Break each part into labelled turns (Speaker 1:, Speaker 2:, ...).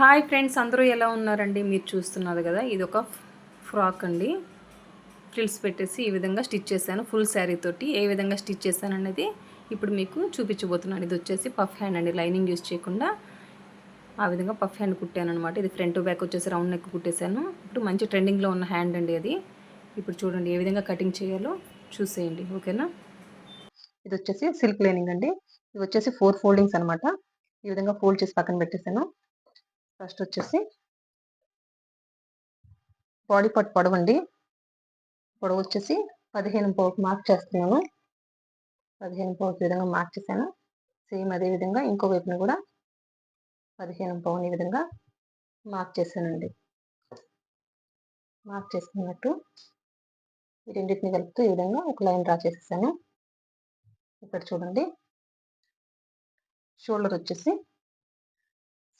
Speaker 1: Hi friends, అందరూ ఎలా ఉన్నారండి? మీరు చూస్తున్నారు కదా, ఇది ఒక ఫ్రాక్ అండి. ఫ్రిల్స్ పెట్టేసి ఈ విధంగా స్టిచ్ చేశాను. ఫుల్ శారీ తోటి ఏ విధంగా స్టిచ్ చేశాను అనేది ఇప్పుడు మీకు చూపించబోతున్నాను. ఇది వచ్చేసి పఫ్ హ్యాండ్ అండి, లైనింగ్ యూజ్ చేయకుండా ఆ విధంగా పఫ్ హ్యాండ్ కుట్టాను అనమాట. ఇది ఫ్రంట్ బ్యాక్ వచ్చేసి రౌండ్ నెక్ కుట్టేశాను. ఇప్పుడు మంచి ట్రెండింగ్లో ఉన్న హ్యాండ్ అండి అది. ఇప్పుడు చూడండి ఏ విధంగా కటింగ్ చేయాలో చూసేయండి, ఓకేనా? ఇది వచ్చేసి సిల్క్ లైనింగ్ అండి. ఇది వచ్చేసి 4 ఫోల్డింగ్స్ అనమాట. ఈ విధంగా ఫోల్డ్ చేసి పక్కన పెట్టేశాను. ఫస్ట్ వచ్చేసి బాడీ పార్ట్ పొడవండి. పొడవు వచ్చేసి 15.5 మార్క్ చేస్తున్నాను. 15.5 విధంగా మార్క్ చేశాను. సేమ్ అదే విధంగా ఇంకో వైపున కూడా 15.5 ఈ విధంగా మార్క్ చేశానండి. మార్క్ చేసుకున్నట్టు ఈ రెండింటిని కలుపుతూ ఈ విధంగా ఒక లైన్ డ్రా చేసేసాను. ఇక్కడ చూడండి, షోల్డర్ వచ్చేసి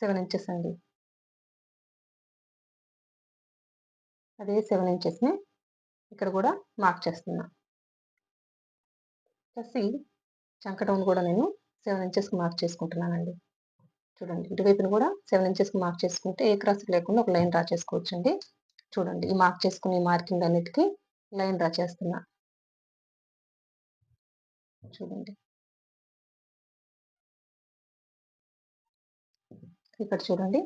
Speaker 1: 7 ఇంచెస్ అండి. అదే 7 ఇంచెస్ని ఇక్కడ కూడా మార్క్ చేస్తున్నా. ప్లస్ చంక డౌన్ కూడా నేను 7 ఇంచెస్కి మార్క్ చేసుకుంటున్నానండి. చూడండి, ఇటువైపున కూడా 7 ఇంచెస్కి మార్క్ చేసుకుంటే ఏ క్రాస్ లేకుండా ఒక లైన్ డ్రా చేసుకోవచ్చు అండి. చూడండి, ఈ మార్క్ చేసుకునే మార్కింగ్ అన్నిటికీ లైన్ డ్రా చేస్తున్నా. చూడండి, ఇక్కడ చూడండి,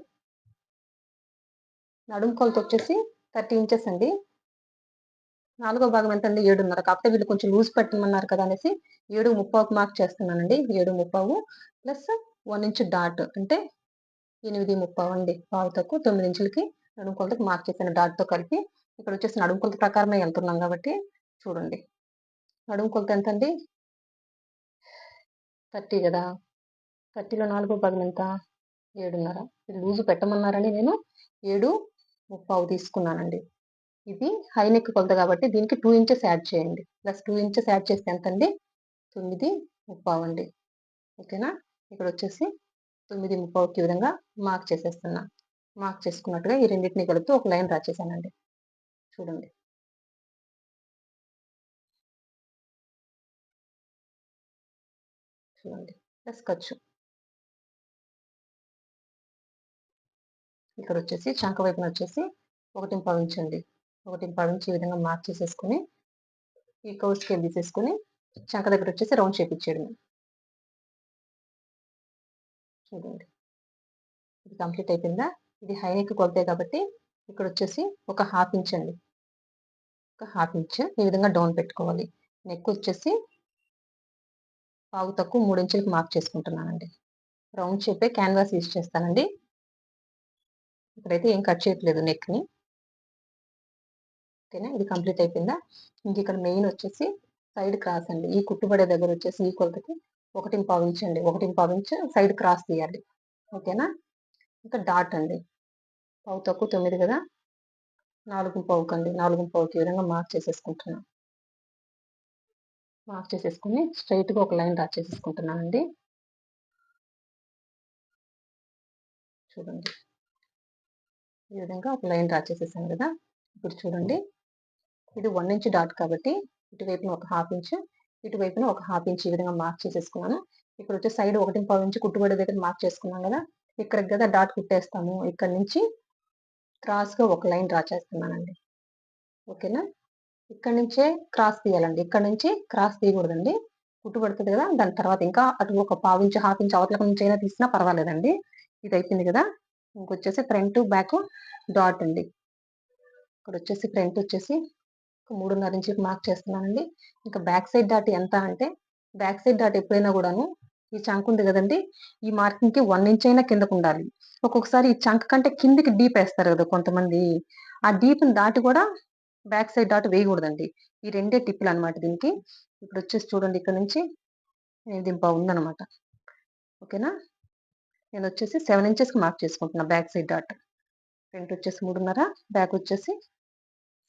Speaker 1: నడుము కొలత వచ్చేసి 30 ఇంచెస్ అండి. 4వ భాగం ఎంత అండి? 7.5. కాకపోతే వీళ్ళు కొంచెం లూజ్ పెట్టమన్నారు కదా అనేసి 7.35 మార్క్ చేస్తున్నానండి. 7.35 ప్లస్ 1 ఇంచ్ డాట్ అంటే 8.35 అండి. పావు తక్కువ 9 ఇంచులకి నడుము కొలతకు మార్క్ చేశాను డాట్తో కలిపి. ఇక్కడ వచ్చేసి నడుము కొలత ప్రకారమే వెళ్తున్నాం కాబట్టి చూడండి, నడుము కొలత ఎంత అండి? 30 కదా. 30లో 4వ భాగం ఎంత? 7.5. ఇది లూజు పెట్టమన్నారని నేను 7.35 తీసుకున్నానండి. ఇది హై నెక్ కొలత కాబట్టి దీనికి 2 ఇంచెస్ యాడ్ చేయండి. ప్లస్ 2 ఇంచెస్ యాడ్ చేస్తే ఎంత అండి? 9.35 అండి. ఓకేనా? ఇక్కడ వచ్చేసి 9.35కి విధంగా మార్క్ చేసేస్తున్నా. మార్క్ చేసుకున్నట్టుగా ఈ రెండింటిని కలుపుతూ ఒక లైన్ డ్రా చేశానండి. చూడండి, చూడండి, ప్లస్ ఖర్చు. ఇక్కడ వచ్చేసి చంక వైపున వచ్చేసి 1.5 ఇంచ్ అండి. 1.5 ఇంచ్ ఈ విధంగా మార్క్ చేసేసుకుని ఈ కర్వ్ స్కేల్ తీసేసుకుని చంక దగ్గర వచ్చేసి రౌండ్ షేప్ ఇచ్చేయడం. చూడండి, ఇది కంప్లీట్ అయిపోయిందా? ఇది హై నెక్ కొలతే కాబట్టి ఇక్కడ వచ్చేసి ఒక 1/2 ఇంచ్ అండి. ఒక 1/2 ఇంచ్ ఈ విధంగా డౌన్ పెట్టుకోవాలి. నెక్ వచ్చేసి పావు తక్కువ 3 ఇంచులకు మార్క్ చేసుకుంటున్నానండి. రౌండ్ షేపే క్యాన్వాస్ యూజ్ చేస్తానండి. ఇక్కడైతే ఏం కట్ చేయట్లేదు నెక్ని. ఓకేనా? ఇది కంప్లీట్ అయిపోయిందా? ఇంక ఇక్కడ మెయిన్ వచ్చేసి సైడ్ క్రాస్ అండి. ఈ కుట్టుబడే దగ్గర వచ్చేసి ఈ కొలతకి 1.5 ఇంచ్ అండి. 1.5 ఇంచ్ సైడ్ క్రాస్ తీయాలి. ఓకేనా? ఇంకా డాట్ అండి. పావు తక్కువ 9 కదా, 4.5 కండి. 4.5కి విధంగా మార్క్ చేసేసుకుంటున్నాను. మార్క్ చేసేసుకుని స్ట్రైట్గా ఒక లైన్ డ్రా చేసేసుకుంటున్నానండి. చూడండి, ఈ విధంగా ఒక లైన్ డ్రా చేసేసాను కదా. ఇప్పుడు చూడండి, ఇది 1 ఇంచ్ డాట్ కాబట్టి ఇటువైపున ఒక 1/2 ఇంచ్, ఇటువైపున ఒక 1/2 ఇంచ్ ఈ విధంగా మార్క్ చేసేసుకున్నాను. ఇక్కడ వచ్చే సైడ్ 1.5 ఇంచ్ కుట్టుబడి దగ్గర మార్క్ చేసుకున్నాం కదా. ఇక్కడికి కదా డాట్ కుట్టేస్తాము. ఇక్కడ నుంచి క్రాస్గా ఒక లైన్ డ్రా చేస్తున్నానండి. ఓకేనా? ఇక్కడ నుంచే క్రాస్ తీయాలండి. ఇక్కడ నుంచి క్రాస్ తీయకూడదండి. కుట్టు పడుతుంది కదా, దాని తర్వాత ఇంకా అటు ఒక 1/2 ఇంచ్ 1/2 ఇంచ్ అవతల నుంచి అయినా తీసినా పర్వాలేదండి. ఇది అయిపోయింది కదా. ఇంకొచ్చేసి ఫ్రంట్ బ్యాక్ డాట్ అండి. ఇక్కడ వచ్చేసి ఫ్రంట్ వచ్చేసి 3.5 ఇంచులకు మార్క్ చేస్తున్నానండి. ఇంకా బ్యాక్ సైడ్ డాట్ ఎంత అంటే, బ్యాక్ సైడ్ డాట్ ఎప్పుడైనా కూడాను ఈ చంక్ ఉంది కదండి, ఈ మార్కింగ్కి 1 ఇంచ్ అయినా కిందకు ఉండాలి. ఒక్కొక్కసారి ఈ చంక్ కంటే కిందికి డీప్ వేస్తారు కదా కొంతమంది, ఆ డీప్ని దాటి కూడా బ్యాక్ సైడ్ డాట్ వేయకూడదండి. ఈ రెండే టిప్పులు అనమాట దీనికి. ఇప్పుడు వచ్చేసి చూడండి, ఇక్కడ నుంచి ఇది ఉందనమాట. ఓకేనా? నేను వచ్చేసి 7 ఇంచెస్కి మార్క్ చేసుకుంటున్నా బ్యాక్ సైడ్ డాట్. ఫ్రంట్ వచ్చేసి 3.5, బ్యాక్ వచ్చేసి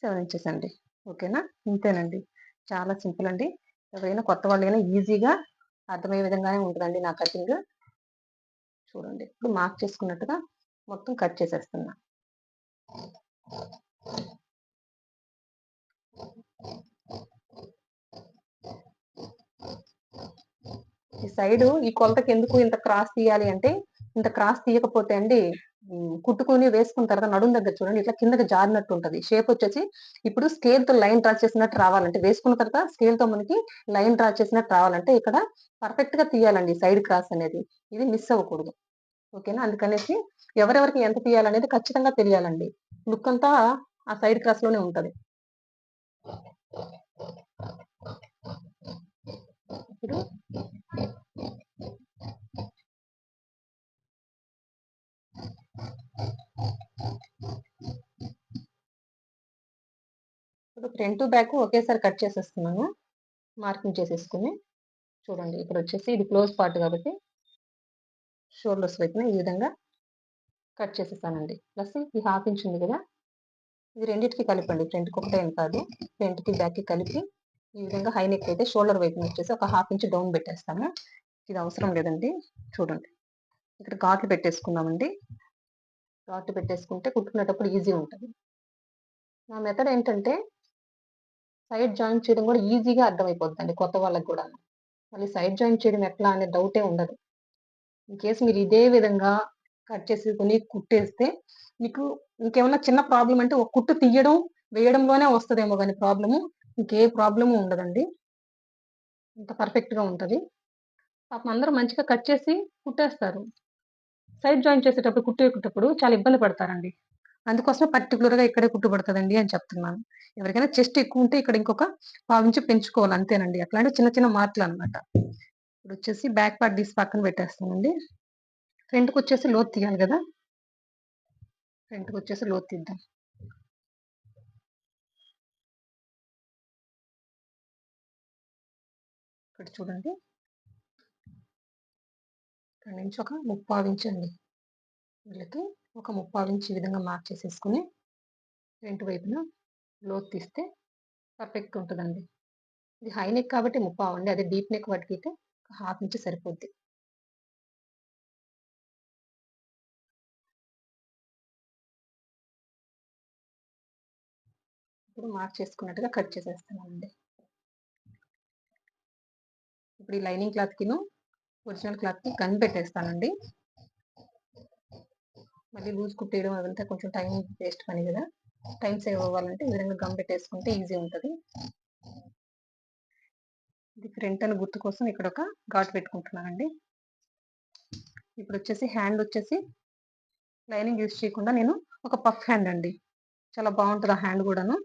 Speaker 1: 7 ఇంచెస్ అండి. ఓకేనా? ఇంతేనండి, చాలా సింపుల్ అండి. ఎవరైనా కొత్త వాళ్ళైనా ఈజీగా అర్థమయ్యే విధంగానే ఉంటుందండి నా కటింగ్. చూడండి, ఇప్పుడు మార్క్ చేసుకున్నట్టుగా మొత్తం కట్ చేసేస్తున్నా. ఈ సైడ్ ఈ కొలతకి ఎందుకు ఇంత క్రాస్ తీయాలి అంటే, ఇంత క్రాస్ తీయకపోతే అండి కుట్టుకొని వేసుకున్న తర్వాత నడుం దగ్గర చూడండి ఇట్లా కిందకి జారినట్టు ఉంటది. షేప్ వచ్చేసి ఇప్పుడు స్కేల్‌తో లైన్ డ్రా చేసినట్టు రావాలంటే వేసుకున్న తర్వాత స్కేల్‌తో మనకి లైన్ డ్రా చేసినట్టు రావాలంటే ఇక్కడ పర్ఫెక్ట్‌గా తీయాలండి సైడ్ క్రాస్ అనేది. ఇది మిస్ అవ్వకూడదు. ఓకేనా? అందుకనేసి ఎవరెవరికి ఎంత తీయాలనేది ఖచ్చితంగా తెలియాలండి. లుక్ అంతా ఆ సైడ్ క్రాస్‌లోనే ఉంటది. ఇప్పుడు ఇప్పుడు ఫ్రంట్, బ్యాక్ ఒకేసారి కట్ చేసేస్తున్నాను. మార్కింగ్ చేసేసుకొని చూడండి ఇక్కడొచ్చేసి ఇది క్లోజ్ పార్ట్ కాబట్టి షోల్డర్స్ వైపున ఈ విధంగా కట్ చేసేసానండి. ప్లస్ ఈ హాఫ్ ఇంచ్ ఉంది కదా! ఇది రెండిటికి కలిపండి. ఫ్రంట్‌కి ఒకటే అని కాదు. ఫ్రంట్‌కి, బ్యాక్‌కి కలిపి ఈ విధంగా హై నెక్ అయితే షోల్డర్ వైపున వచ్చేసి ఒక హాఫ్ ఇంచ్ డౌన్ పెట్టేస్తాము. ఇది అవసరం లేదండి. చూడండి. ఇక్కడ ఘాట్లు పెట్టేసుకుందామండి. ఘాట్లు పెట్టేసుకుంటే కుట్టుకునేటప్పుడు ఈజీ ఉంటది. నా మెథడ్ ఏంటంటే సైడ్ జాయింట్ చేయడం కూడా ఈజీగా అర్థమైపోద్దండి కొత్త వాళ్ళకి గూడాను. మళ్ళీ సైడ్ జాయింట్ చేయడం ఎట్లా అనే డౌటే ఉండదు. ఇన్‌కేస్ మీరు ఇదే విధంగా కట్ చేసుకొని కుట్టేస్తే మీకు ఇంకేమన్నా చిన్న ప్రాబ్లమ్ అంటే ఒక కుట్టు తీయడం, వేయడంలోనే వస్తదేమో గాని ప్రాబ్లము. ఇంకే ప్రాబ్లము ఉండదండి. ఇంత పర్ఫెక్ట్‌గా ఉంటది. పాపం అందరూ మంచిగా కట్ చేసి కుట్టేస్తారు. సైడ్ జాయింట్ చేసేటప్పుడు కుట్టేటప్పుడు చాలా ఇబ్బంది పడతారండి. అందుకోసమే పర్టిక్యులర్‌గా ఇక్కడే కుట్టు పడతదండి అని చెప్తున్నాను. ఎవరికైనా చెస్ట్ ఎక్కువుంటే ఇక్కడ ఇంకొక పావించి పెంచుకోవాలి అంతేనండి. అట్లాంటి చిన్న చిన్న మార్పులనమాట. ఇప్పుడొచ్చేసి బ్యాక్ పార్ట్ తీసి పక్కన పెట్టేస్తానండి. ఫ్రంట్‌కొచ్చేసి లోతు తీయాలి గదా! ఫ్రంట్‌కొచ్చేసి లోతు తీద్దాం. ఇక్కడ చూడండి. ఇక్కడి నుంచి ఒక ముప్పావించండి. వీళ్ళకి ఒక ముప్పావించి ఈ విధంగా మార్క్ చేసేసుకొని ఫ్రంట్ వైపున లోతు తీస్తే పర్ఫెక్ట్ ఉంటదండి. ఇది హై నెక్ కాబట్టి ముప్పావండి. అదే డీప్ నెక్ వాటికైతే ఒక హాఫ్ ఇంచ్ సరిపోద్ది. ఇప్పుడు మార్క్ చేసుకున్నట్టుగా కట్ చేసేస్తున్నానండి. ఇప్పుడు ఈ లైనింగ్ క్లాత్‌కిను, ఒరిజినల్ క్లాత్‌కి గన్ పెట్టేస్తానండి. మళ్ళీ లూజ్ కుట్టేయడం అదంతా కొంచెం టైం వేస్ట్ పని గదా! టైం సేవ్ అవ్వాలంటే ఈ విధంగా గమ్ పెట్టేసుకుంటే ఈజీ ఉంటది. ఇది ఫ్రంట్ అని గుర్తు కోసం ఇక్కడ ఒక ఘాటు పెట్టుకుంటున్నానండి. ఇప్పుడొచ్చేసి హ్యాండ్ వచ్చేసి లైనింగ్ యూజ్ చేయకుండా నేను ఒక పఫ్ హ్యాండ్ అండి. చాలా బావుంటది ఆ హ్యాండ్ గూడాను.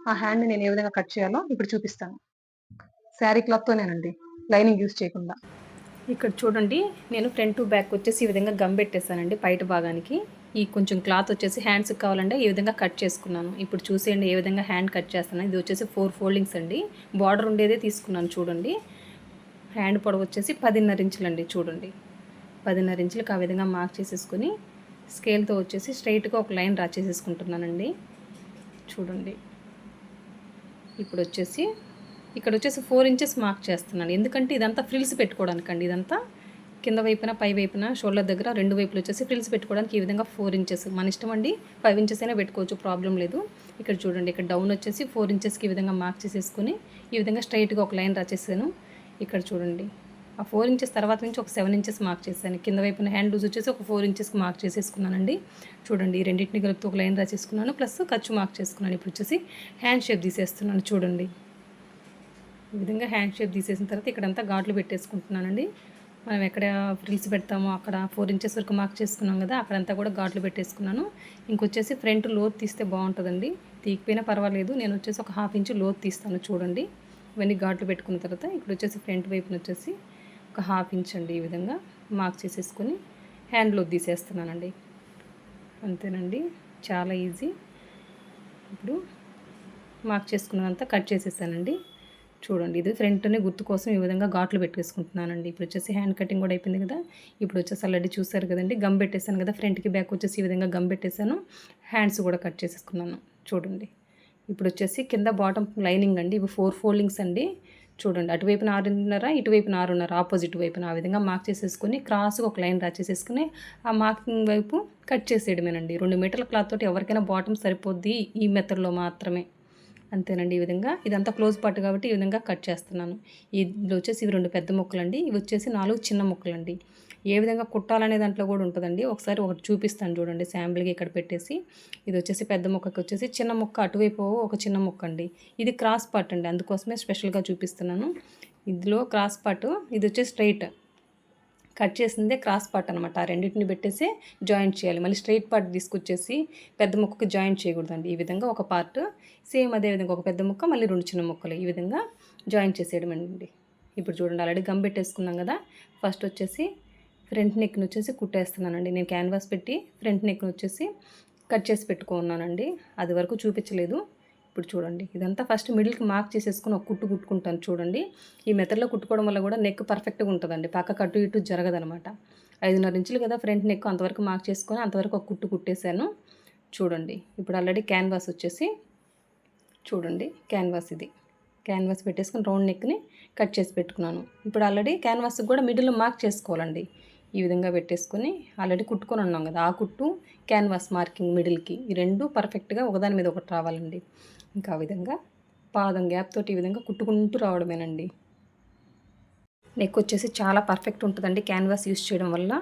Speaker 1: ఆ హ్యాండ్‌ని నేను ఏ విధంగా కట్ చేయాలో ఇప్పుడు చూపిస్తాను. శారీ క్లాత్‌తోనేనండి. లైనింగ్ యూజ్ చేయకుండా.
Speaker 2: ఇక్కడ చూడండి నేను ఫ్రంట్ టు బ్యాక్ వచ్చేసి ఈ విధంగా గమ్ పెట్టేసానండి పైట భాగానికి. ఈ కొంచెం క్లాత్ వచ్చేసి హ్యాండ్స్కి కావాలంటే ఈ విధంగా కట్ చేసుకున్నాను. ఇప్పుడు చూసేయండి ఏ విధంగా హ్యాండ్ కట్ చేస్తాను. ఇది వచ్చేసి 4 ఫోల్డింగ్స్ అండి. బార్డర్ ఉండేదే తీసుకున్నాను చూడండి. హ్యాండ్ పొడవు వచ్చేసి 10.5 ఇంచులండి చూడండి. 10.5 ఇంచులకు ఆ విధంగా మార్క్ చేసేసుకొని స్కేల్తో వచ్చేసి స్ట్రైట్గా ఒక లైన్ డ్రా చేసేసుకుంటున్నానండి. చూడండి. ఇప్పుడు వచ్చేసి ఇక్కడ వచ్చేసి 4 ఇంచెస్ మార్క్ చేస్తున్నాను. ఎందుకంటే ఇదంతా ఫ్రిల్స్ పెట్టుకోవడానికండి. ఇదంతా కింద వైపున పై వైపున షోల్డర్ దగ్గర రెండు వైపులు వచ్చేసి ఫ్రిల్స్ పెట్టుకోవడానికి ఈ విధంగా 4 ఇంచెస్ మన ఇష్టం అండి. 5 ఇంచెస్ అయినా పెట్టుకోవచ్చు, ప్రాబ్లం లేదు. ఇక్కడ చూడండి ఇక్కడ డౌన్ వచ్చేసి 4 ఇంచెస్కి ఈ విధంగా మార్క్ చేసేసుకొని ఈ విధంగా స్ట్రైట్గా ఒక లైన్ డ్రా చేశాను. ఇక్కడ చూడండి ఆ 4 ఇంచెస్ తర్వాత నుంచి ఒక 7 ఇంచెస్ మార్క్ చేశాను. కింద వైపున హ్యాండ్ లూజ్ వచ్చేసి ఒక 4 ఇంచెస్కి మార్క్ చేసేసుకున్నానండి. చూడండి ఈ రెండింటిని కలుపుతూ ఒక లైన్ డ్రా చేసుకున్నాను, ప్లస్ ఖర్చు మార్క్ చేసుకున్నాను. ఇప్పుడు వచ్చేసి హ్యాండ్ షేప్ తీసేస్తున్నాను చూడండి. ఈ విధంగా హ్యాండ్ షేప్ తీసేసిన తర్వాత ఇక్కడంతా ఘాట్లు పెట్టేసుకుంటున్నానండి. మనం ఎక్కడ ఫ్రిల్స్ పెడతామో అక్కడ 4 ఇంచెస్ వరకు మార్క్ చేసుకున్నాం కదా, అక్కడంతా కూడా ఘాట్లు పెట్టేసుకున్నాను. ఇంకొచ్చేసి ఫ్రంట్ లోతు తీస్తే బాగుంటుందండి. తీయకపోయినా పర్వాలేదు, నేను వచ్చేసి ఒక హాఫ్ ఇంచు లోతు తీస్తాను చూడండి. ఇవన్నీ ఘాట్లు పెట్టుకున్న తర్వాత ఇక్కడ వచ్చేసి ఫ్రంట్ వైపున వచ్చేసి ఒక హాఫ్ ఇంచ్ అండి ఈ విధంగా మార్క్ చేసేసుకొని హ్యాండ్ లోతు తీసేస్తున్నానండి. అంతేనండి, చాలా ఈజీ. ఇప్పుడు మార్క్ చేసుకున్నంత కట్ చేసేసానండి. చూడండి ఇది ఫ్రంట్ని గుర్తు కోసం ఈ విధంగా ఘాట్లు పెట్టేసుకుంటున్నానండి. ఇప్పుడు వచ్చేసి హ్యాండ్ కటింగ్ కూడా అయిపోయింది కదా. ఇప్పుడు వచ్చేసి ఆల్రెడీ చూసారు కదండి, గమ్ పెట్టేశాను కదా, ఫ్రంట్కి బ్యాక్ వచ్చేసి ఈ విధంగా గమ్ పెట్టేశాను. హ్యాండ్స్ కూడా కట్ చేసేసుకున్నాను చూడండి. ఇప్పుడు వచ్చేసి కింద బాటమ్ లైనింగ్ అండి. ఇవి 4 ఫోల్డింగ్స్ అండి. చూడండి అటువైపున 6.5, ఇటువైపున 6.5, ఆపోజిట్ వైపున ఆ విధంగా మార్క్ చేసేసుకొని క్రాస్గా ఒక లైన్ డ్రా చేసేసుకుని ఆ మార్కింగ్ వైపు కట్ చేసేయడమేనండి. 2 మీటర్ల క్లాత్ తోటి ఎవరికైనా బాటమ్ సరిపోద్ది ఈ మెథడ్లో మాత్రమే. అంతేనండి. ఈ విధంగా ఇదంతా క్లోజ్ పార్ట్ కాబట్టి ఈ విధంగా కట్ చేస్తున్నాను. ఇది వచ్చేసి ఇవి 2 పెద్ద ముక్కలండి. ఇవి వచ్చేసి 4 చిన్న ముక్కలండి. ఏ విధంగా కుట్టాలనే దాంట్లో కూడా ఉంటుందండి. ఒకసారి ఒకటి చూపిస్తాను చూడండి శాంపుల్‌గా ఇక్కడ పెట్టేసి. ఇది వచ్చేసి పెద్ద ముక్కకి వచ్చేసి చిన్న ముక్క అటువైపు ఒక చిన్న ముక్క అండి. ఇది క్రాస్ పార్ట్ అండి. అందుకోసమే స్పెషల్‌గా చూపిస్తున్నాను. ఇందులో క్రాస్ పార్ట్ ఇది వచ్చేసి స్ట్రెయిట్. కట్ చేసిందే క్రాస్ పార్ట్ అనమాట. ఆ రెండింటిని పెట్టేసి జాయింట్ చేయాలి. మళ్ళీ స్ట్రెయిట్ పార్ట్ తీసుకొచ్చేసి పెద్ద ముక్కకి జాయింట్ చేయకూడదండి. ఈ విధంగా ఒక పార్ట్ సేమ్ అదే విధంగా ఒక పెద్ద ముక్క మళ్ళీ 2 చిన్న ముక్కలు ఈ విధంగా జాయింట్ చేసేయడం అండి. ఇప్పుడు చూడండి ఆల్రెడీ గమ్ పెట్టేసుకున్నాం కదా. ఫస్ట్ వచ్చేసి ఫ్రంట్ నెక్ని వచ్చేసి కుట్టేస్తున్నానండి. నేను క్యాన్వాస్ పెట్టి ఫ్రంట్ నెక్ని వచ్చేసి కట్ చేసి పెట్టుకున్నానండి. అది వరకు చూపించలేదు. ఇప్పుడు చూడండి ఇదంతా ఫస్ట్ మిడిల్కి మార్క్ చేసేసుకుని ఒక కుట్టు కుట్టుకుంటాను చూడండి. ఈ మెథడ్లో కుట్టుకోవడం వల్ల కూడా నెక్ పర్ఫెక్ట్గా ఉంటుందండి. పక్కకు అటు ఇటు జరగదనమాట. 5.5 ఇంచులు కదా ఫ్రంట్ నెక్, అంతవరకు మార్క్ చేసుకొని అంతవరకు ఒక కుట్టు కుట్టేశాను చూడండి. ఇప్పుడు ఆల్రెడీ క్యాన్వాస్ వచ్చేసి చూడండి క్యాన్వాస్ ఇది క్యాన్వాస్ పెట్టేసుకొని రౌండ్ నెక్ని కట్ చేసి పెట్టుకున్నాను. ఇప్పుడు ఆల్రెడీ క్యాన్వాస్కి కూడా మిడిల్లో మార్క్ చేసుకోవాలండి. ఈ విధంగా పెట్టేసుకొని ఆల్రెడీ కుట్టుకొని ఉన్నాం కదా, ఆ కుట్టు క్యాన్వాస్ మార్కింగ్ మిడిల్కి ఈ రెండు పర్ఫెక్ట్గా ఒకదాని మీద ఒకటి రావాలండి. ఇంకా ఆ విధంగా పాదం గ్యాప్ తోటి ఈ విధంగా కుట్టుకుంటూ రావడమేనండి. నెక్ వచ్చేసి చాలా పర్ఫెక్ట్ ఉంటుందండి క్యాన్వాస్ యూస్ చేయడం వల్ల.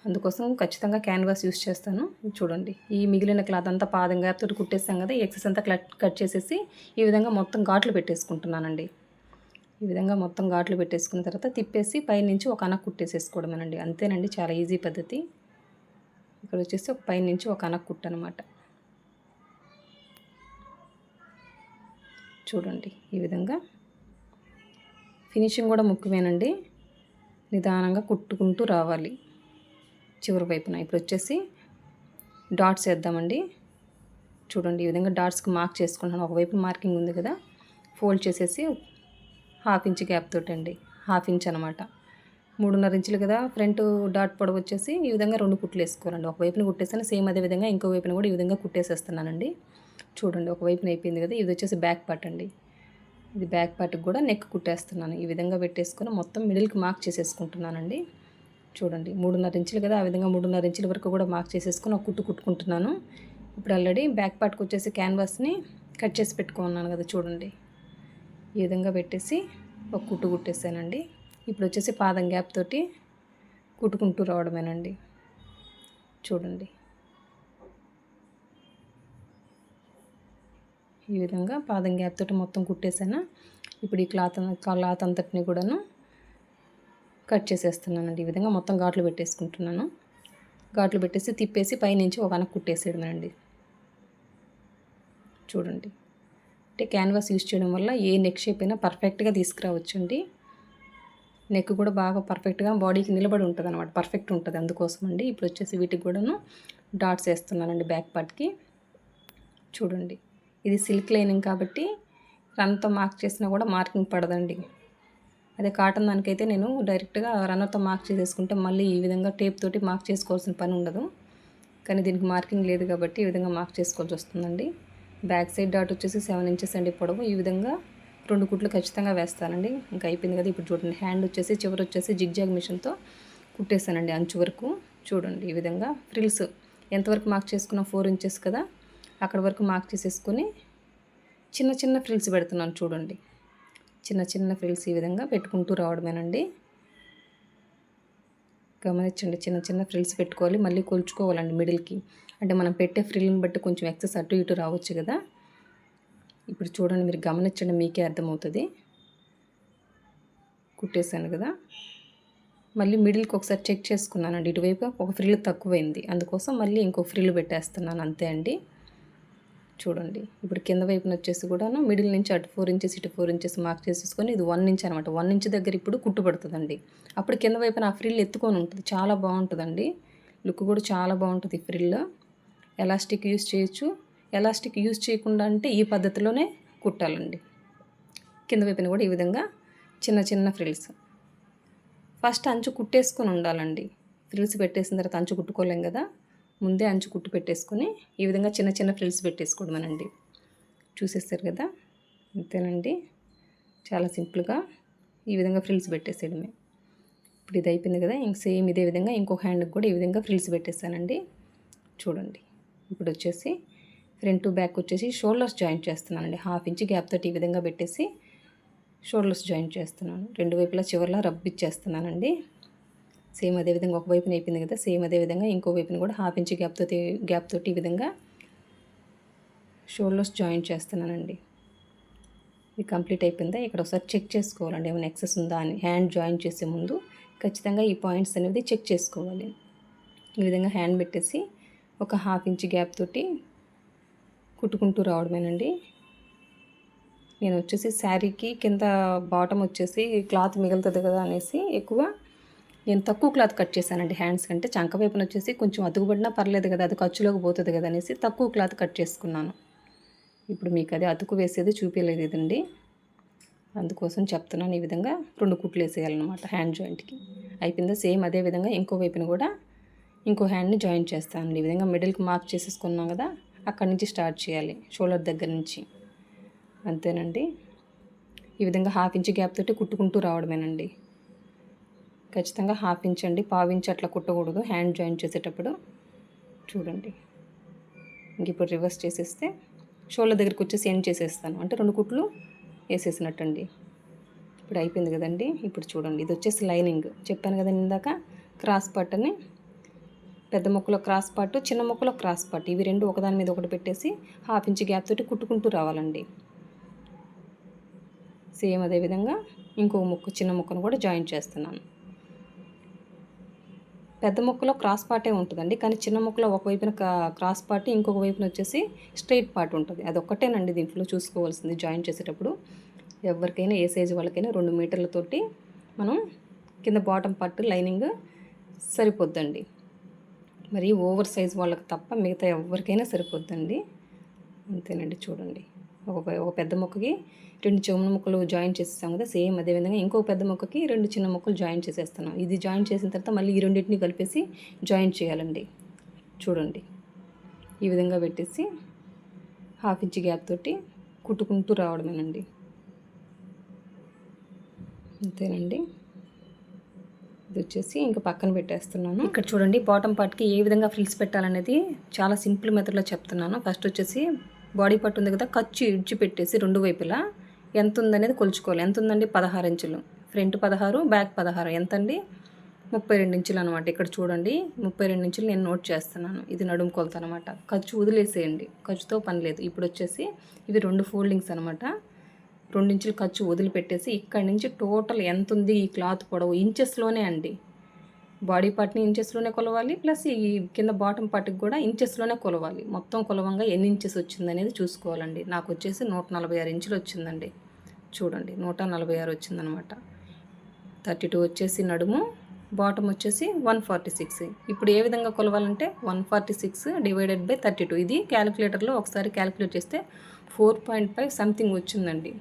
Speaker 2: అందుకోసం ఖచ్చితంగా క్యాన్వాస్ యూస్ చేస్తాను. చూడండి ఈ మిగిలిన క్లాత్ అంతా పాదం గ్యాప్ తోటి కుట్టేస్తాం కదా, ఈ ఎక్సెస్ అంతా కట్ చేసేసి ఈ విధంగా మొత్తం ఘాట్లు పెట్టేసుకుంటున్నానండి. ఈ విధంగా మొత్తం ఘాట్లు పెట్టేసుకున్న తర్వాత తిప్పేసి పైనుంచి ఒక అనకు కుట్టేసేసుకోవడమేనండి. అంతేనండి, చాలా ఈజీ పద్ధతి. ఇక్కడ వచ్చేసి ఒక పైనుంచి ఒక అనకు కుట్టు అనమాట. చూడండి ఈ విధంగా ఫినిషింగ్ కూడా ముఖ్యమేనండి. నిదానంగా కుట్టుకుంటూ రావాలి చివరి వైపున. ఇప్పుడు వచ్చేసి డాట్స్ వేద్దామండి. చూడండి ఈ విధంగా డాట్స్కి మార్క్ చేసుకుంటాను. ఒకవైపు మార్కింగ్ ఉంది కదా, ఫోల్డ్ చేసేసి 1/2 ఇంచ్ గ్యాప్ తోటి అండి, 1/2 ఇంచ్ అనమాట. 3.5 ఇంచులు కదా ఫ్రంట్ డాట్ పొడవు వచ్చేసి ఈ విధంగా 2 కుట్లు వేసుకోవాలండి. ఒకవైపున కుట్టేసాను, సేమ్ అదే విధంగా ఇంకో వైపున కూడా ఈ విధంగా కుట్టేసేస్తున్నానండి. చూడండి ఒకవైపున అయిపోయింది కదా. ఇది వచ్చేసి బ్యాక్ పార్ట్ అండి. ఇది బ్యాక్ పార్ట్కి కూడా నెక్ కుట్టేస్తున్నాను. ఈ విధంగా పెట్టేసుకొని మొత్తం మిడిల్కి మార్క్ చేసేసుకుంటున్నానండి. చూడండి 3.5 ఇంచులు కదా, ఆ విధంగా 3.5 ఇంచుల వరకు కూడా మార్క్ చేసేసుకొని ఒక కుట్టు కుట్టుకుంటున్నాను. ఇప్పుడు ఆల్రెడీ బ్యాక్ పార్ట్కి వచ్చేసి క్యాన్వాస్ని కట్ చేసి పెట్టుకున్నాను కదా, చూడండి ఈ విధంగా పెట్టేసి ఒక కుట్టు కుట్టేసానండి. ఇప్పుడు వచ్చేసి పాదం గ్యాప్ తోటి కుట్టుకుంటూ రావడమేనండి. చూడండి ఈ విధంగా పాదం గ్యాప్ తోటి మొత్తం కుట్టేసాను. ఇప్పుడు ఈ క్లాత్ అంతటిని కూడాను కట్ చేసేస్తున్నానండి. ఈ విధంగా మొత్తం ఘాట్లు పెట్టేసుకుంటున్నాను. ఘాట్లు పెట్టేసి తిప్పేసి పైనుంచి ఒక అనకు కుట్టేసేయడమేనండి. చూడండి అంటే క్యాన్వాస్ యూస్ చేయడం వల్ల ఏ నెక్ షేప్ అయినా పర్ఫెక్ట్గా తీసుకురావచ్చండి. నెక్ కూడా బాగా పర్ఫెక్ట్గా బాడీకి నిలబడి ఉంటుంది అనమాట, పర్ఫెక్ట్ ఉంటుంది. అందుకోసం అండి ఇప్పుడు వచ్చేసి వీటికి కూడాను డాట్స్ వేస్తున్నానండి బ్యాక్ పార్ట్కి. చూడండి ఇది సిల్క్ లైనింగ్ కాబట్టి రన్తో మార్క్ చేసినా కూడా మార్కింగ్ పడదండి. అదే కాటన్ దానికైతే నేను డైరెక్ట్గా రన్నర్తో మార్క్ చేసేసుకుంటే మళ్ళీ ఈ విధంగా టేప్ తోటి మార్క్ చేసుకోవాల్సిన పని ఉండదు. కానీ దీనికి మార్కింగ్ లేదు కాబట్టి ఈ విధంగా మార్క్ చేసుకోవాల్సి వస్తుందండి. బ్యాక్ సైడ్ డాట్ వచ్చేసి 7 ఇంచెస్ అండి పొడవు. ఈ విధంగా 2 కుట్లు ఖచ్చితంగా వేస్తానండి. ఇంకా అయిపోయింది కదా. ఇప్పుడు చూడండి హ్యాండ్ వచ్చేసి చివరి వచ్చేసి జిగ్జాగ్ మిషన్తో కుట్టేసానండి అంచు వరకు. చూడండి ఈ విధంగా ఫ్రిల్స్ ఎంతవరకు మార్క్ చేసుకున్నాం 4 ఇంచెస్ కదా, అక్కడ వరకు మార్క్ చేసేసుకొని చిన్న చిన్న ఫ్రిల్స్ పెడుతున్నాను. చూడండి చిన్న చిన్న ఫ్రిల్స్ ఈ విధంగా పెట్టుకుంటూ రావడమేనండి. గమనించండి చిన్న చిన్న ఫ్రిల్స్ పెట్టుకోవాలి, మళ్ళీ కొలుచుకోవాలండి మిడిల్కి. అంటే మనం పెట్టే ఫ్రిల్ని బట్టి కొంచెం ఎక్సెస్ అటు ఇటు రావచ్చు కదా. ఇప్పుడు చూడండి మీరు గమనించండి, మీకే అర్థమవుతుంది. కుట్టేసాను కదా, మళ్ళీ మిడిల్కి ఒకసారి చెక్ చేసుకున్నానండి. ఇటువైపు ఒక ఫ్రిల్ తక్కువైంది, అందుకోసం మళ్ళీ ఇంకో ఫ్రిల్ పెట్టేస్తున్నాను అంతే అండి. చూడండి ఇప్పుడు కింద వైపున వచ్చేసి కూడాను మిడిల్ నుంచి అటు 4 ఇంచెస్ ఇటు 4 ఇంచెస్ మార్క్ చేసేసుకొని ఇది 1 ఇంచ్ అనమాట. 1 ఇంచ్ దగ్గర ఇప్పుడు కుట్టు పడుతుందండి. అప్పుడు కింద వైపున ఆ ఫ్రిల్ ఎత్తుకొని ఉంటుంది, చాలా బాగుంటుందండి. లుక్ కూడా చాలా బాగుంటుంది. ఫ్రిల్ ఎలాస్టిక్ యూస్ చేయొచ్చు, ఎలాస్టిక్ యూస్ చేయకుండా అంటే ఈ పద్ధతిలోనే కుట్టాలండి. కింద వైపున కూడా ఈ విధంగా చిన్న చిన్న ఫ్రిల్స్. ఫస్ట్ అంచు కుట్టేసుకొని ఉండాలండి. ఫ్రిల్స్ పెట్టేసిన తర్వాత అంచు కుట్టుకోలేం కదా, ముందే అంచు కుట్టు పెట్టేసుకొని ఈ విధంగా చిన్న చిన్న ఫ్రిల్స్ పెట్టేసుకోవడమేనండి. చూసేస్తారు కదా, అంతేనండి, చాలా సింపుల్గా ఈ విధంగా ఫ్రిల్స్ పెట్టేసేయడమే. ఇప్పుడు ఇది అయిపోయింది కదా, ఇంక సేమ్ ఇదే విధంగా ఇంకో హ్యాండ్కి కూడా ఈ విధంగా ఫ్రిల్స్ పెట్టేసానండి. చూడండి ఇప్పుడు వచ్చేసి ఫ్రంట్ టు బ్యాక్ వచ్చేసి షోల్డర్స్ జాయింట్ చేస్తున్నానండి. 1/2 ఇంచ్ గ్యాప్ తోటి ఈ విధంగా పెట్టేసి షోల్డర్స్ జాయింట్ చేస్తున్నాను. రెండు వైపులా చివర్లా రబ్ ఇచ్చేస్తున్నానండి. సేమ్ అదే విధంగా ఒక వైపున అయిపోయింది కదా, సేమ్ అదే విధంగా ఇంకో వైపున కూడా హాఫ్ ఇంచ్ గ్యాప్ తోటి ఈ విధంగా షోల్డర్స్ జాయింట్ చేస్తున్నానండి. ఇది కంప్లీట్ అయిపోయిందా, ఇక్కడ ఒకసారి చెక్ చేసుకోవాలండి ఏమైనా ఎక్సెస్ ఉందా అని. హ్యాండ్ జాయిన్ చేసే ముందు ఖచ్చితంగా ఈ పాయింట్స్ అనేది చెక్ చేసుకోవాలి. ఈ విధంగా హ్యాండ్ పెట్టేసి ఒక హాఫ్ ఇంచ్ గ్యాప్ తోటి కుట్టుకుంటూ రావడమేనండి. నేను వచ్చేసి శారీకి కింద బాటమ్ వచ్చేసి క్లాత్ మిగులుతుంది కదా అనేసి నేను తక్కువ క్లాత్ కట్ చేశానండి. హ్యాండ్స్ కంటే చంక వైపున వచ్చేసి కొంచెం అతుకుబడినా పర్లేదు కదా, అది ఖర్చులోకి పోతుంది కదా అనేసి తక్కువ క్లాత్ కట్ చేసుకున్నాను. ఇప్పుడు మీకు అది అతుకు వేసేది చూపించలేదు ఇదండి, అందుకోసం చెప్తున్నాను. ఈ విధంగా 2 కుట్లు వేసేయాలన్నమాట హ్యాండ్ జాయింట్కి. అయిపోయిందా, సేమ్ అదే విధంగా ఇంకో వైపున కూడా ఇంకో హ్యాండ్ని జాయిన్ చేస్తానండి. ఈ విధంగా మిడిల్కి మార్క్ చేసేసుకున్నాం కదా, అక్కడి నుంచి స్టార్ట్ చేయాలి, షోల్డర్ దగ్గర నుంచి. అంతేనండి. ఈ విధంగా హాఫ్ ఇంచ్ గ్యాప్ తోటి కుట్టుకుంటూ రావడమేనండి. ఖచ్చితంగా హాఫ్ ఇంచ్ అండి, పావు ఇంచ్ అట్లా కుట్టకూడదు హ్యాండ్ జాయిన్ చేసేటప్పుడు. చూడండి, ఇంక ఇప్పుడు రివర్స్ చేసేస్తే షోల్డర్ దగ్గరికి వచ్చేసి ఎండ్ చేసేస్తాను, అంటే 2 కుట్లు వేసేసినట్టండి. ఇప్పుడు అయిపోయింది కదండి. ఇప్పుడు చూడండి, ఇది వచ్చేసి లైనింగ్ చెప్పాను కదండి ఇందాక, క్రాస్ పార్ట్ అని. పెద్ద ముక్కలో క్రాస్ పార్ట్, చిన్న ముక్కలో క్రాస్ పార్ట్, ఇవి రెండు ఒకదాని మీద ఒకటి పెట్టేసి హాఫ్ ఇంచ్ గ్యాప్ తోటి కుట్టుకుంటూ రావాలండి. సేమ్ అదేవిధంగా ఇంకో ముక్క, చిన్న ముక్కను కూడా జాయిన్ చేస్తున్నాను. పెద్ద ముక్కలో క్రాస్ పార్టే ఉంటుందండి, కానీ చిన్న ముక్కలో ఒకవైపున క్రాస్ పార్ట్, ఇంకొక వైపున వచ్చేసి స్ట్రైట్ పార్ట్ ఉంటుంది. అది ఒక్కటేనండి దీంట్లో చూసుకోవాల్సింది జాయిన్ చేసేటప్పుడు. ఎవరికైనా ఏ సైజు వాళ్ళకైనా 2 మీటర్లతోటి మనం కింద బాటమ్ పార్ట్ లైనింగ్ సరిపోద్దండి. మరి ఓవర్ సైజ్ వాళ్ళకి తప్ప మిగతా ఎవరికైనా సరిపోద్దండి. అంతేనండి. చూడండి, ఒక పెద్ద ముక్కకి 2 చిన్న ముక్కలు జాయిన్ చేసేస్తాం కదా, సేమ్ అదేవిధంగా ఇంకో పెద్ద ముక్కకి 2 చిన్న ముక్కలు జాయిన్ చేసేస్తున్నాం. ఇది జాయిన్ చేసిన తర్వాత మళ్ళీ ఈ రెండింటిని కలిపేసి జాయిన్ చేయాలండి. చూడండి, ఈ విధంగా పెట్టేసి హాఫ్ ఇంచ్ గ్యాప్ తోటి కుట్టుకుంటూ రావడమేనండి. అంతేనండి. ఇది వచ్చేసి ఇంకా పక్కన పెట్టేస్తున్నాను. ఇక్కడ చూడండి, బాటమ్ పార్ట్కి ఏ విధంగా ఫ్రిల్స్ పెట్టాలనేది చాలా సింపుల్ మెథడ్లో చెప్తున్నాను. ఫస్ట్ వచ్చేసి బాడీ పార్ట్ ఉంది కదా, ఖర్చు ఇడ్చి పెట్టేసి 2 వైపులా ఎంత ఉందనేది కొలుచుకోవాలి. ఎంత ఉందండి, 16 ఇంచులు. ఫ్రంట్ 16, బ్యాక్ 16, ఎంతండి, 32 ఇంచులు అనమాట. ఇక్కడ చూడండి, 32 ఇంచులు నేను నోట్ చేస్తున్నాను. ఇది నడుము కొలత అనమాట. ఖర్చు వదిలేసేయండి, ఖర్చుతో పని లేదు. ఇప్పుడు వచ్చేసి ఇవి 2 ఫోల్డింగ్స్ అనమాట. 2 ఇంచులు ఖర్చు వదిలిపెట్టేసి ఇక్కడ నుంచి టోటల్ ఎంత ఉంది ఈ క్లాత్ పొడవు ఇంచెస్లోనే అండి. బాడీ పార్ట్ని ఇంచెస్లోనే కొలవాలి, ప్లస్ ఈ కింద బాటమ్ పార్ట్కి కూడా ఇంచెస్లోనే కొలవాలి. మొత్తం కొలవంగా ఎన్ని ఇంచెస్ వచ్చిందనేది చూసుకోవాలండి. నాకు వచ్చేసి 146 ఇంచులు వచ్చిందండి. చూడండి, 146 వచ్చిందనమాట. 32 వచ్చేసి నడుము, బాటమ్ వచ్చేసి 146. ఇప్పుడు ఏ విధంగా కొలవాలంటే 146 డివైడెడ్ బై 32. ఇది క్యాలిక్యులేటర్లో ఒకసారి క్యాలిక్యులేట్ చేస్తే 4.5 సంథింగ్ వచ్చిందండి.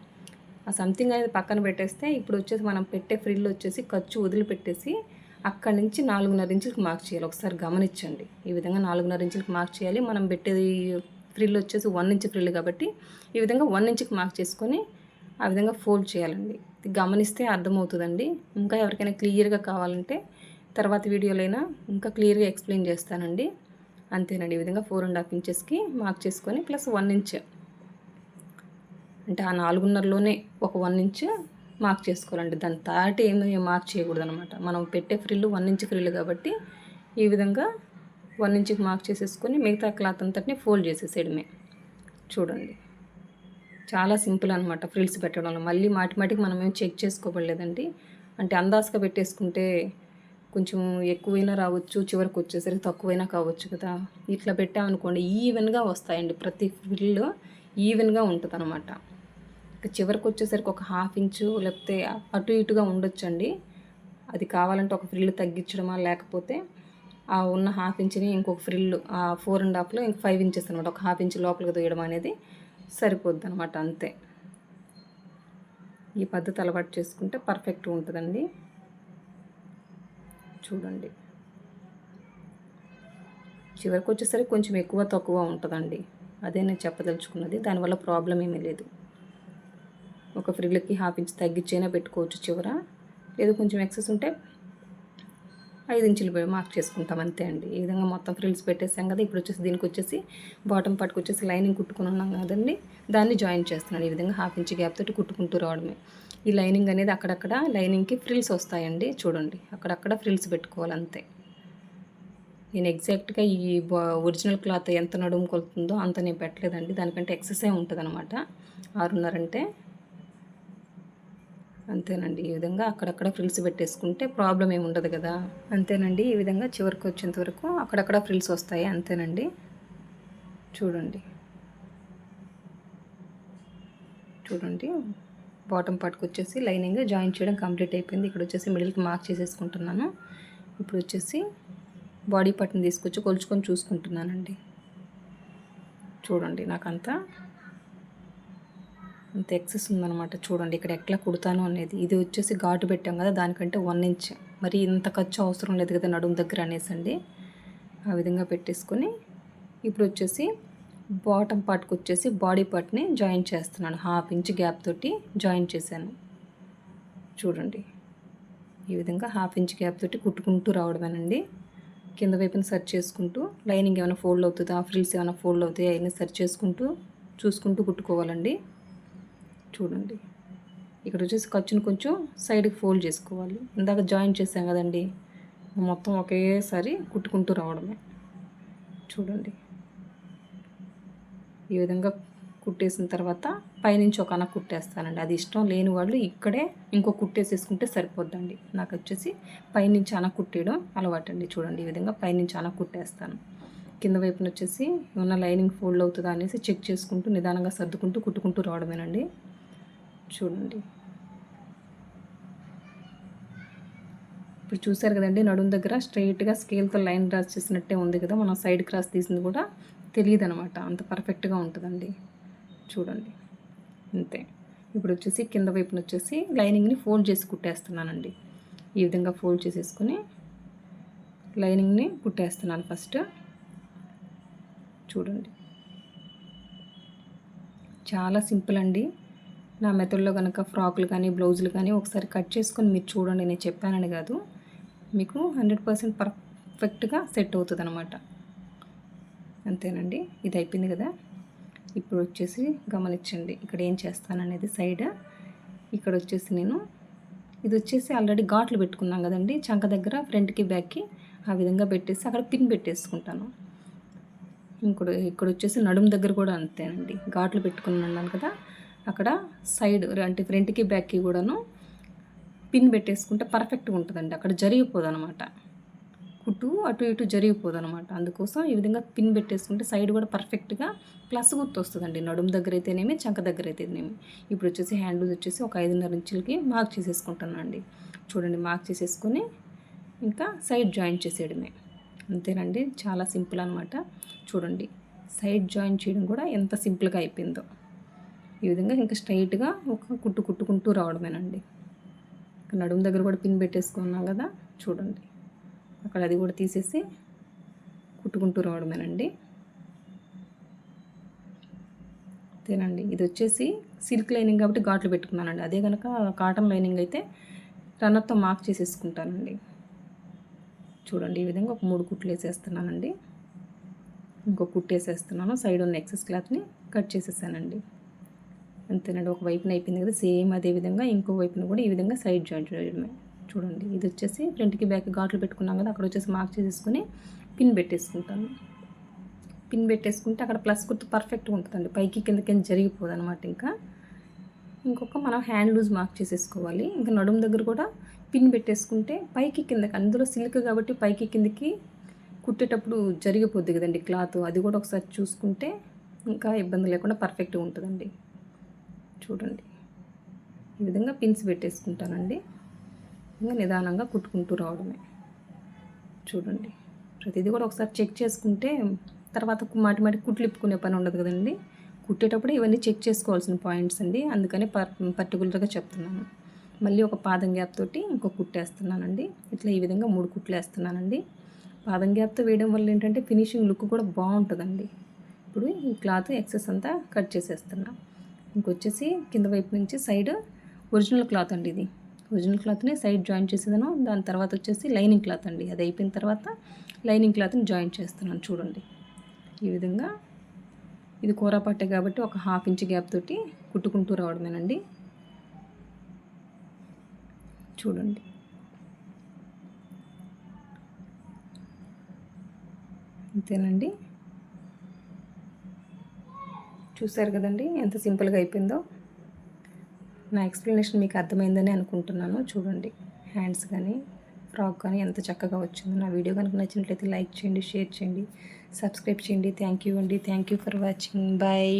Speaker 2: ఆ సంథింగ్ అనేది పక్కన పెట్టేస్తే ఇప్పుడు వచ్చేసి మనం పెట్టే ఫ్రిల్ వచ్చేసి ఖర్చు వదిలిపెట్టేసి అక్కడి నుంచి 4.5 ఇంచులకు మార్క్ చేయాలి. ఒకసారి గమనించండి, ఈ విధంగా 4.5 ఇంచులకు మార్క్ చేయాలి. మనం పెట్టేది ఫ్రిల్ వచ్చేసి 1 ఇంచ్ ఫ్రిల్ కాబట్టి ఈ విధంగా 1 ఇంచుకి మార్క్ చేసుకొని ఆ విధంగా ఫోల్డ్ చేయాలండి. ఇది గమనిస్తే అర్థమవుతుందండి. ఇంకా ఎవరికైనా క్లియర్గా కావాలంటే తర్వాత వీడియోలైనా ఇంకా క్లియర్గా ఎక్స్ప్లెయిన్ చేస్తానండి. అంతేనండి. ఈ విధంగా 4.5 ఇంచెస్కి మార్క్ చేసుకొని ప్లస్ 1 ఇంచ్, అంటే ఆ 4.5లోనే ఒక 1 ఇంచ్ మార్క్ చేసుకోవాలండి. దాని తాటి ఏమీ మార్క్ చేయకూడదు అనమాట. మనం పెట్టే ఫ్రిల్ 1 ఇంచ్ ఫ్రిల్ కాబట్టి ఈ విధంగా 1 ఇంచ్కి మార్క్ చేసేసుకొని మిగతా క్లాత్ అంతటిని ఫోల్డ్ చేసేసేయడమే. చూడండి, చాలా సింపుల్ అనమాట ఫ్రిల్స్ పెట్టడంలో. మళ్ళీ మాటికి మనం ఏం చెక్ చేసుకోవట్లేదండి. అంటే అందాజుగా పెట్టేసుకుంటే కొంచెం ఎక్కువైనా రావచ్చు, చివరికి వచ్చేసరికి తక్కువైనా కావచ్చు కదా. ఇట్లా పెట్టామనుకోండి ఈవెన్గా వస్తాయండి. ప్రతి ఫ్రిల్ ఈవెన్గా ఉంటుంది అనమాట. చివరికి వచ్చేసరికి ఒక హాఫ్ ఇంచు లేకపోతే అటు ఇటుగా ఉండొచ్చండి. అది కావాలంటే ఒక ఫ్రిల్ తగ్గించడమా, లేకపోతే ఆ ఉన్న హాఫ్ ఇంచుని ఇంకొక ఫ్రిల్ ఆ 4.5లో ఇంక 5 ఇంచెస్ అనమాట, ఒక హాఫ్ ఇంచ్ లోపలికి దూయడం అనేది సరిపోద్ది అనమాట. అంతే. ఈ పద్ధతి అలవాటు చేసుకుంటే పర్ఫెక్ట్గా ఉంటుందండి. చూడండి, చివరికి వచ్చేసరికి కొంచెం ఎక్కువ తక్కువ ఉంటుందండి. అదే నేను చెప్పదలుచుకున్నది. దానివల్ల ప్రాబ్లం ఏమీ లేదు. ఒక ఫ్రిల్కి హాఫ్ ఇంచ్ తగ్గించైనా పెట్టుకోవచ్చు చివర, లేదు కొంచెం ఎక్సెస్ ఉంటే 5 ఇంచులు మార్క్ చేసుకుంటాం, అంతే అండి. ఈ విధంగా మొత్తం ఫ్రిల్స్ పెట్టేసాం కదా. ఇప్పుడు వచ్చేసి దీనికి వచ్చేసి బాటమ్ పార్ట్కి వచ్చేసి లైనింగ్ కుట్టుకుని ఉన్నాం కదండి, దాన్ని జాయిన్ చేస్తున్నాను. ఈ విధంగా హాఫ్ ఇంచ్ గ్యాప్ తోటి కుట్టుకుంటూ రావడమే. ఈ లైనింగ్ అనేది అక్కడక్కడ లైనింగ్కి ఫ్రిల్స్ వస్తాయండి. చూడండి అక్కడక్కడ ఫ్రిల్స్ పెట్టుకోవాలి అంతే. నేను ఎగ్జాక్ట్గా ఈ ఒరిజినల్ క్లాత్ ఎంత నడుము కొలుతుందో అంత నేను పెట్టలేదండి. దానికంటే ఎక్సెసే ఉంటుందన్నమాట. 6.5 అంటే అంతేనండి. ఈ విధంగా అక్కడక్కడ ఫ్రిల్స్ పెట్టేసుకుంటే ప్రాబ్లం ఏమి ఉండదు కదా. అంతేనండి. ఈ విధంగా చివరికి వచ్చేంత వరకు అక్కడక్కడ ఫ్రిల్స్ వస్తాయి అంతేనండి. చూడండి చూడండి బాటమ్ పార్ట్కి వచ్చేసి లైనింగ్ జాయిన్ చేయడం కంప్లీట్ అయిపోయింది. ఇక్కడ వచ్చేసి మిడిల్కి మార్క్ చేసేసుకుంటున్నాను. ఇప్పుడు వచ్చేసి బాడీ పార్ట్ని తీసుకొచ్చి కొలుచుకొని చూసుకుంటున్నానండి. చూడండి నాకంతా అంత ఎక్సెస్ ఉందన్నమాట. చూడండి ఇక్కడ ఎట్లా కుడతాను అనేది. ఇది వచ్చేసి ఘాటు పెట్టాం కదా, దానికంటే 1 ఇంచ్. మరి ఇంత ఖర్చు అవసరం లేదు కదా నడుము దగ్గర అనేసండి. ఆ విధంగా పెట్టేసుకొని ఇప్పుడు వచ్చేసి బాటమ్ పార్ట్కి వచ్చేసి బాడీ పార్ట్ని జాయిన్ చేస్తున్నాను. 1/2 ఇంచ్ గ్యాప్ తోటి జాయిన్ చేశాను. చూడండి ఈ విధంగా 1/2 ఇంచ్ గ్యాప్ తోటి కుట్టుకుంటూ రావడమేనండి. కింద వైపున సెర్చ్ చేసుకుంటూ లైనింగ్ ఏమైనా ఫోల్డ్ అవుతుందా, ఫ్రిల్స్ ఏమైనా ఫోల్డ్ అవుతాయా అవన్నీ సెర్చ్ చేసుకుంటూ చూసుకుంటూ కుట్టుకోవాలండి. చూడండి ఇక్కడ వచ్చేసి ఖర్చును కొంచెం సైడ్కి ఫోల్డ్ చేసుకోవాలి. ఇందాక జాయిన్ చేసాం కదండి, మొత్తం ఒకేసారి కుట్టుకుంటూ రావడమే. చూడండి ఈ విధంగా కుట్టేసిన తర్వాత పైనుంచి ఒక అన కుట్టేస్తానండి. అది ఇష్టం లేని వాళ్ళు ఇక్కడే ఇంకో కుట్టేసేసుకుంటే సరిపోద్దండి. నాకు వచ్చేసి పైనుంచి అన కుట్టేయడం అలవాటండి. చూడండి ఈ విధంగా పైనుంచి అన కుట్టేస్తాను. కింద వైపున వచ్చేసి ఏమన్నా లైనింగ్ ఫోల్డ్ అవుతుందా అనేసి చెక్ చేసుకుంటూ నిదానంగా సర్దుకుంటూ కుట్టుకుంటూ రావడమేనండి. చూడండి ఇప్పుడు చూసారు కదండి, నడుము దగ్గర స్ట్రైట్గా స్కేల్తో లైన్ డ్రా చేసినట్టే ఉంది కదా. మనం సైడ్ క్రాస్ తీసింది కూడా తెలియదు అనమాట, అంత పర్ఫెక్ట్గా ఉంటుందండి. చూడండి అంతే. ఇప్పుడు వచ్చేసి కింద వైపున వచ్చేసి లైనింగ్ని ఫోల్డ్ చేసి కుట్టేస్తున్నానండి. ఈ విధంగా ఫోల్డ్ చేసేసుకొని లైనింగ్ని కుట్టేస్తున్నాను ఫస్ట్. చూడండి చాలా సింపుల్ అండి. నా మెథడ్లో కనుక ఫ్రాకులు కానీ బ్లౌజులు కానీ ఒకసారి కట్ చేసుకొని మీరు చూడండి. నేను చెప్పానని కాదు, మీకు 100% పర్ఫెక్ట్గా సెట్ అవుతుంది అనమాట. అంతేనండి. ఇది అయిపోయింది కదా. ఇప్పుడు వచ్చేసి గమనించండి ఇక్కడ ఏం చేస్తాననేది. సైడ్ ఇక్కడ వచ్చేసి నేను ఇది వచ్చేసి ఆల్రెడీ ఘాట్లు పెట్టుకున్నాం కదండి, చంక దగ్గర ఫ్రంట్కి బ్యాక్కి ఆ విధంగా పెట్టేసి అక్కడ పిన్ పెట్టేసుకుంటాను. ఇక్కడ వచ్చేసి నడుము దగ్గర కూడా అంతేనండి, ఘాట్లు పెట్టుకుని ఉన్నాను కదా, అక్కడ సైడ్ అంటే ఫ్రంట్కి బ్యాక్కి కూడాను పిన్ పెట్టేసుకుంటే పర్ఫెక్ట్గా ఉంటుందండి. అక్కడ జరిగిపోదు అనమాట, కుట్టు అటు ఇటు జరిగిపోదు అనమాట. అందుకోసం ఈ విధంగా పిన్ పెట్టేసుకుంటే సైడ్ కూడా పర్ఫెక్ట్గా ప్లస్ గుర్తు వస్తుందండి. నడుము దగ్గర అయితేనేమి, చంక దగ్గర అయితేనేమి. ఇప్పుడు వచ్చేసి హ్యాండ్ లూజ్ వచ్చేసి ఒక 5.5 ఇంచులకి మార్క్ చేసేసుకుంటానండి. చూడండి మార్క్ చేసేసుకొని ఇంకా సైడ్ జాయిన్ చేసేయడమే. అంతేనండి, చాలా సింపుల్ అనమాట. చూడండి సైడ్ జాయిన్ చేయడం కూడా ఎంత సింపుల్గా అయిపోయిందో. ఈ విధంగా ఇంకా స్ట్రైట్గా ఒక కుట్టుకుంటూ రావడమేనండి. నడుము దగ్గర కూడా పిన్ పెట్టేసుకున్నాం కదా, చూడండి అక్కడ అది కూడా తీసేసి కుట్టుకుంటూ రావడమేనండి. అంతేనండి. ఇది వచ్చేసి సిల్క్ లైనింగ్ కాబట్టి ఘాట్లు పెట్టుకున్నానండి. అదే కనుక కాటన్ లైనింగ్ అయితే రన్నర్తో మార్క్ చేసేసుకుంటానండి. చూడండి ఈ విధంగా ఒక 3 కుట్లు వేసేస్తున్నానండి. ఇంకో కుట్టు వేసేస్తున్నాను. సైడ్ ఉన్న ఎక్సెస్ క్లాత్ని కట్ చేసేసానండి. అంతేనండి. ఒక వైపున అయిపోయింది కదా, సేమ్ అదే విధంగా ఇంకో వైపున కూడా ఈ విధంగా సైడ్ జాయిన్ చేయడమే. చూడండి ఇది వచ్చేసి ఫ్రంట్కి బ్యాక్ ఘాట్లు పెట్టుకున్నాం కదా, అక్కడ వచ్చేసి మార్క్ చేసేసుకొని పిన్ పెట్టేసుకుంటాను. పిన్ పెట్టేసుకుంటే అక్కడ ప్లస్ గుర్తు పర్ఫెక్ట్గా ఉంటుందండి, పైకి కిందకి జరిగిపోదు అనమాట. ఇంకా ఇంకొక మనం హ్యాండ్ లూజ్ మార్క్ చేసేసుకోవాలి. ఇంకా నడుము దగ్గర కూడా పిన్ పెట్టేసుకుంటే పైకి కిందకి, అందులో సిల్క్ కాబట్టి పైకి కిందకి కుట్టేటప్పుడు జరిగిపోద్ది కదండి క్లాత్, అది కూడా ఒకసారి చూసుకుంటే ఇంకా ఇబ్బంది లేకుండా పర్ఫెక్ట్గా ఉంటుందండి. చూడండి ఈ విధంగా పిన్స్ పెట్టేసుకుంటానండి. ఇంకా నిదానంగా కుట్టుకుంటూ రావడమే. చూడండి ప్రతిదీ కూడా ఒకసారి చెక్ చేసుకుంటే తర్వాత మాటి కుట్లు ఇప్పుకునే పని ఉండదు కదండి. కుట్టేటప్పుడు ఇవన్నీ చెక్ చేసుకోవాల్సిన పాయింట్స్ అండి, అందుకని పర్టికులర్గా చెప్తున్నాను. మళ్ళీ ఒక పాదం గ్యాప్ తోటి ఇంకో కుట్టేస్తున్నానండి. ఇట్లా ఈ విధంగా 3 కుట్లు వేస్తున్నానండి. పాదం గ్యాప్తో వేయడం వల్ల ఏంటంటే ఫినిషింగ్ లుక్ కూడా బాగుంటుందండి. ఇప్పుడు ఈ క్లాత్ ఎక్సెస్ అంతా కట్ చేసేస్తున్నా. ఇంకొచ్చేసి కింద వైపు నుంచి సైడ్ ఒరిజినల్ క్లాత్ అండి, ఇది ఒరిజినల్ క్లాత్ని సైడ్ జాయిన్ చేసేదాను. దాని తర్వాత వచ్చేసి లైనింగ్ క్లాత్ అండి, అది అయిపోయిన తర్వాత లైనింగ్ క్లాత్ని జాయిన్ చేస్తున్నాను. చూడండి ఈ విధంగా ఇది కూర పట్టే కాబట్టి ఒక 1/2 ఇంచ్ గ్యాప్ తోటి కుట్టుకుంటూ రావడమేనండి. చూడండి. అంతేనండి. చూసారు కదండి ఎంత సింపుల్గా అయిపోయిందో. నా ఎక్స్ప్లెనేషన్ మీకు అర్థమైందని అనుకుంటున్నాను. చూడండి హ్యాండ్స్ కానీ ఫ్రాక్ కానీ ఎంత చక్కగా వచ్చిందో. నా వీడియో కనుక నచ్చినట్లయితే లైక్ చేయండి, షేర్ చేయండి, సబ్స్క్రైబ్ చేయండి. థ్యాంక్ యూ అండి. Thank you for watching. Bye.